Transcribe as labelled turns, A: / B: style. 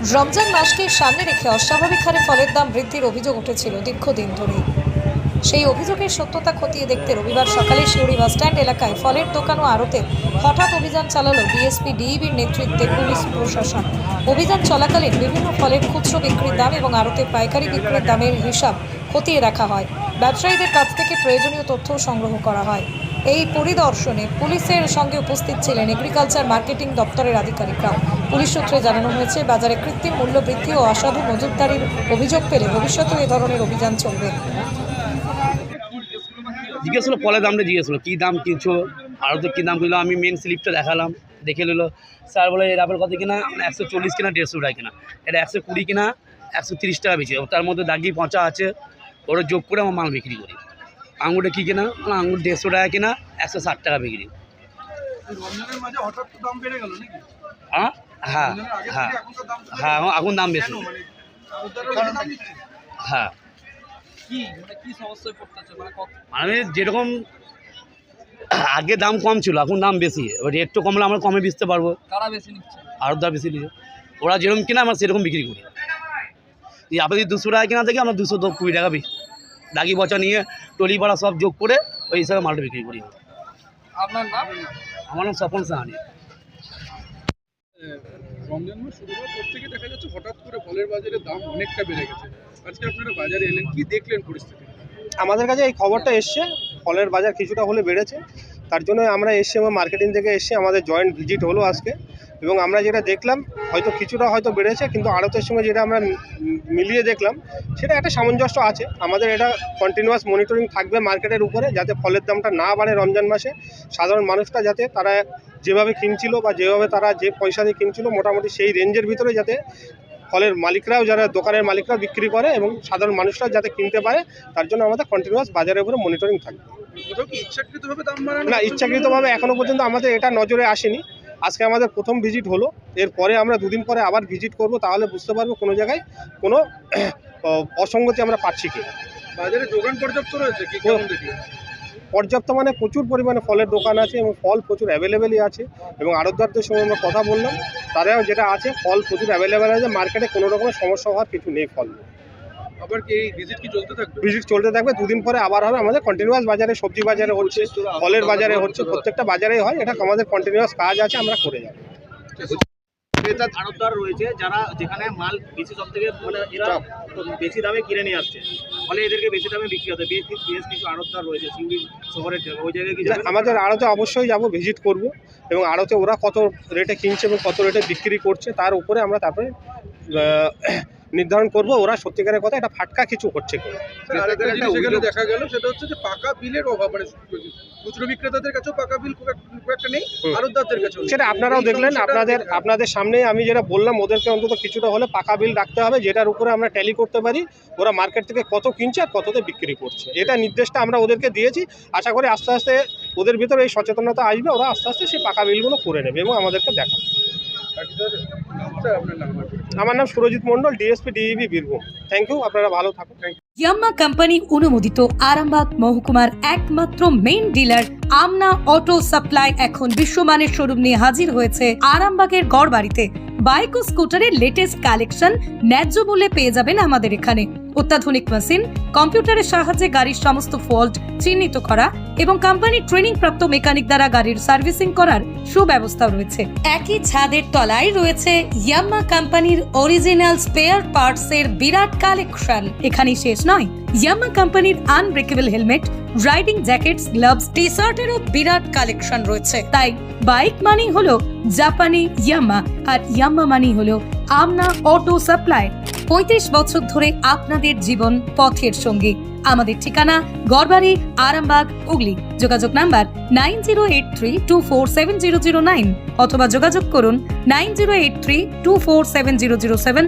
A: রমজান মাসকে সামনে রেখে অস্বাভাবিক হারে ফলের দাম বৃদ্ধির অভিযোগ উঠেছিল দীর্ঘদিন ধরে। সেই অভিযোগের সত্যতা খতিয়ে দেখতে রবিবার সকালে শিউরি বাসস্ট্যান্ড এলাকায় ফলের দোকান ও আড়তে হঠাৎ অভিযান চালালো ডিএসপি ডিইবির নেতৃত্বে পুলিশ প্রশাসন। অভিযান চলাকালীন বিভিন্ন ফলের খুচরো বিক্রির দাম এবং আড়তে পাইকারি বিক্রির দামের হিসাব খতিয়ে দেখা হয়। ব্যবসায়ীদের কাছ থেকে প্রয়োজনীয় তথ্য সংগ্রহ করা হয়। এই পরিদর্শনে পুলিশের সঙ্গে উপস্থিত ছিলেন এগ্রিকালচার মার্কেটিং দপ্তরের আধিকারিকরা। পুলিশ সূত্রে জানানো হয়েছে, বাজারে কৃত্রিম মূল্য বৃদ্ধি ও অসাধু মজুতদারির অভিযোগ পেলে ভবিষ্যতে এ ধরনের অভিযান চলবে।
B: জিজ্ঞেস হলো ফলের দামটা জিজ্ঞেস হলো কী দাম কিনছো, আরও তো কী দাম কিনলো। আমি মেন স্লিপটা দেখালাম, দেখে নিল। স্যার বলে এর আপেল কত কিনা, 140 কিনা 150 টাকা কিনা, এটা 120 কিনা 130 টাকা বেশি, তার মধ্যে দাগি পচা আছে, ওরা যোগ করে আমার মাল বিক্রি করি। আঙুরটা কী কিনা, আঙুর 150 টাকা কিনা 160 টাকা বিক্রি। হ্যাঁ হ্যাঁ হ্যাঁ হ্যাঁ এখন দাম বেশি। হ্যাঁ মানে যেরকম আগে দাম কম ছিল, এখন দাম বেশি। এবার রেট তো কমলে আমরা কমে বেচতে পারবো। আরও দাম বেশি নিচ্ছে, ওরা যেরকম কিনা আমরা সেরকম বিক্রি করি। এই আপনাদের 200 টাকা কিনা থেকে আমরা 220 টাকা বেশি দাগি বচা নিয়ে টলি পাড়া সব যোগ করে ওই হিসাবে মালটা বিক্রি করি।
C: আপনার নাম?
B: আমার নাম স্বপন সাহানি।
C: রমজান মাস শুরু হওয়ার পর থেকে দেখা যাচ্ছে হঠাৎ করে ফলের বাজারের দাম অনেকটা বেড়ে গেছে। আজকে আপনারা বাজারে এলেন, কি দেখলেন পরিস্থিতি?
D: আমাদের কাছে এই খবরটা এসছে ফলের বাজার কিছুটা হলে বেড়েছে, তার জন্য আমরা এসছি, আমার মার্কেটিং থেকে এসছি, আমাদের জয়েন্ট ভিজিট হলো আজকে। এবং আমরা যেটা দেখলাম হয়তো কিছুটা হয়তো বেড়েছে, কিন্তু আড়তের সঙ্গে যেটা আমরা মিলিয়ে দেখলাম সেটা একটা সামঞ্জস্য আছে। আমাদের এটা কন্টিনিউয়াস মনিটরিং থাকবে মার্কেটের উপরে, যাতে ফলের দামটা না বাড়ে রমজান মাসে। সাধারণ মানুষটা যাতে তারা যেভাবে কিনছিল বা যেভাবে তারা যে পয়সা দিয়ে কিনছিল মোটামুটি সেই রেঞ্জের ভিতরে যাতে ফলের মালিকরাও, যারা দোকানের মালিকরাও বিক্রি করে এবং সাধারণ মানুষরাও যাতে কিনতে পারে, তার জন্য আমাদের কন্টিনিউয়াস বাজারের উপরে মনিটরিং থাকবে।
C: ইচ্ছাকৃতভাবে দাম বাড়ানো
D: না, ইচ্ছাকৃতভাবে এখনও পর্যন্ত আমাদের এটা নজরে আসেনি। আজকে আমাদের প্রথম ভিজিট হলো, এরপরে আমরা 2 দিন পরে আবার ভিজিট করব, তাহলে বুঝতে পারবো কোনো জায়গায় কোনো অসঙ্গতি আমরা পাচ্ছি কি।
C: বাজারে যোগান পর্যাপ্ত রয়েছে কি? কেমন দেখলেন?
D: পর্যাপ্ত মানে প্রচুর পরিমাণে ফলের দোকান আছে এবং ফল প্রচুর অ্যাভেলেবেলই আছে। এবং আড়তদারদের সঙ্গে আমরা কথা বললাম, তারাও যেটা আছে ফল প্রচুর অ্যাভেলেবেল আছে, মার্কেটে কোনো রকমের সমস্যা হওয়ার কিছু নেই। ফল
C: আবার কি এই ভিজিট কি চলতে থাকবে?
D: ভিজিট চলতে থাকবে, 2 দিন পরে আবার হবে। আমাদের কন্টিনিউয়াস বাজারে, সবজি বাজারে হচ্ছে, ফলের বাজারে হচ্ছে, প্রত্যেকটা বাজারেই হয়। এটা আমাদের কন্টিনিউয়াস কাজ আছে, আমরা করে যাব।
B: আড়তদার রয়েছে যারা যেখানে মাল বেশি, সব থেকে মানে এরা বেশি দামে কিনে নিয়ে আসছে, ফলে এদেরকে বেশি দামে বিক্রি হতে। বেশ কিছু আড়তদার রয়েছে সিউড়ি শহরের জায়গায়, ওই জায়গায় কি
D: আমাদের আড়তে অবশ্যই যাব, ভিজিট করব, এবং আড়তে ওরা কত রেটে কিনছে এবং কত রেটে বিক্রি করছে তার উপরে আমরা তারপরে নির্ধারণ করব ওরা সত্যিকারের কথা এটা ফাটকা কিছু করছে কিনা।
C: দেখা গেল সেটা হচ্ছে যে পাকা বিলের অভাব, মানে খুচরো বিক্রেতাদের কাছেও পাকা বিল খুব একটা নেই, আড়তদারদের কাছে
D: সেটা আপনারাও দেখলেন। আপনাদের সামনে আমি যেটা বললাম, ওদেরকে অন্তত কিছুটা হলে পাকা বিল রাখতে হবে, যেটার উপরে আমরা ট্যালি করতে পারি ওরা মার্কেট থেকে কত কিনছে আর কততে বিক্রি করছে। এটা নির্দেশটা আমরা ওদেরকে দিয়েছি। আশা করি আস্তে আস্তে ওদের ভিতরে এই সচেতনতা আসবে, ওরা আস্তে আস্তে সেই পাকা বিলগুলো করে নেবে এবং আমাদেরকে দেখাবে। আমার নাম Surajit Mondal, DSP DEB Birbhum. Thank you, আপনারা ভালো থাকুন।
A: ইয়াম্মা কোম্পানি অনুমোদিত আরামবাগ মহকুমার একমাত্র main dealer Amna auto supply এখন বিশ্বমানের শোরুম নিয়ে হাজির হয়েছে আরামবাগের গড়বাড়িতে। বাইক ও স্কুটারের লেটেস্ট কালেকশন ন্যায্য মূল্যে পেয়ে যাবেন আমাদের এখানে। অত্যাধুনিক মেশিন, কম্পিউটারের সাহায্যে গাড়ির সমস্ত ফল্ট চিহ্নিত করা এবং কোম্পানির ট্রেনিং প্রাপ্ত মেকানিক দ্বারা গাড়ির সার্ভিসিং করার সুব্যবস্থা রয়েছে। একই ছাদের তলায় রয়েছে ইয়াম্মা কোম্পানির অরিজিনাল স্পেয়ার পার্টস এর বিরাট কালেকশন। এখানেই শেষ নয়, ইয়াম্মা কোম্পানির unbreakable helmet, riding jackets, gloves, T শার্টেরও বিরাট কালেকশন রয়েছে। তাই বাইক মানি হলো জাপানি ইয়াম্মা, আর ইয়াম্মা মানি হলো আমনা অটো সাপ্লাই। 35 বছর ধরে আপনাদের জীবন পথের সঙ্গী। আমাদের ঠিকানা গড়বাড়ি, আরামবাগ, হুগলি। যোগাযোগ নাম্বার 9083247009 অথবা যোগাযোগ করুন 9083247007।